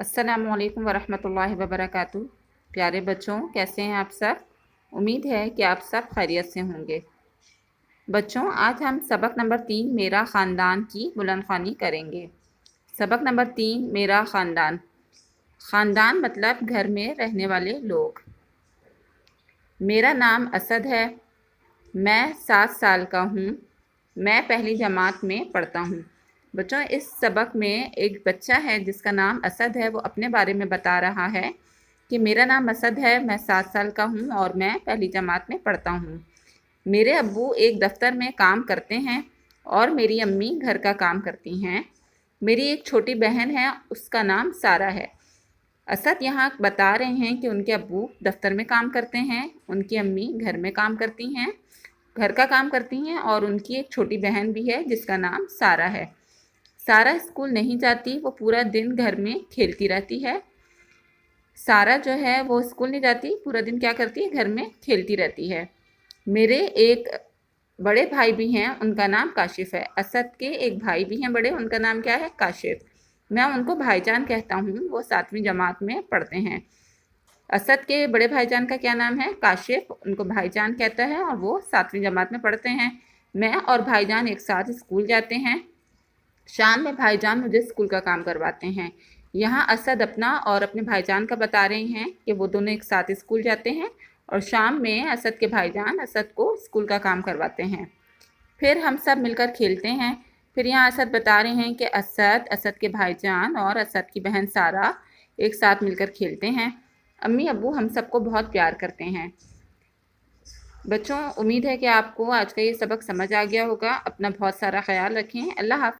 अस्सलामु अलैकुम वरहमतुल्लाहि वबरकातुहू। प्यारे बच्चों, कैसे हैं आप सब? उम्मीद है कि आप सब खैरियत से होंगे। बच्चों, आज हम सबक नंबर 3 मेरा ख़ानदान की बुलंद ख़्वानी करेंगे। सबक नंबर 3 मेरा ख़ानदान। ख़ानदान मतलब घर में रहने वाले लोग। मेरा नाम असद है। मैं 7 साल का हूँ। मैं पहली जमात में पढ़ता हूँ। बच्चों, इस सबक में एक बच्चा है जिसका नाम असद है। वो अपने बारे में बता रहा है कि मेरा नाम असद है, मैं 7 साल का हूँ और मैं पहली जमात में पढ़ता हूँ। मेरे अब्बू एक दफ्तर में काम करते हैं और मेरी अम्मी घर का काम करती हैं। मेरी एक छोटी बहन है, उसका नाम सारा है। असद यहाँ बता रहे हैं कि उनके अब्बू दफ्तर में काम करते हैं, उनकी अम्मी घर में काम करती हैं, घर का काम करती हैं और उनकी एक छोटी बहन भी है जिसका नाम सारा है। सारा स्कूल नहीं जाती, वो पूरा दिन घर में खेलती रहती है। सारा जो है वो स्कूल नहीं जाती, पूरा दिन क्या करती है, घर में खेलती रहती है। मेरे एक बड़े भाई भी हैं, उनका नाम काशिफ है। असद के एक भाई भी हैं बड़े, उनका नाम क्या है, काशिफ। मैं उनको भाईजान कहता हूँ, वो 7वीं जमात में पढ़ते हैं। असद के बड़े भाईजान का क्या नाम है, काशिफ, उनको भाईजान कहता है और वो 7वीं जमात में पढ़ते हैं। मैं और भाईजान एक साथ स्कूल जाते हैं। शाम में भाईजान मुझे स्कूल का काम करवाते हैं। यहाँ असद अपना और अपने भाईजान का बता रहे हैं कि वो दोनों एक साथ स्कूल जाते हैं और शाम में असद के भाईजान असद को स्कूल का काम करवाते हैं। फिर हम सब मिलकर खेलते हैं। फिर यहाँ असद बता रहे हैं कि असद, असद के भाईजान और असद की बहन सारा एक साथ मिलकर खेलते हैं। अम्मी अब्बू हम सबको बहुत प्यार करते हैं। बच्चों, उम्मीद है कि आपको आज का ये सबक समझ आ गया होगा। अपना बहुत सारा ख्याल रखें। अल्लाह हाफ़िज़।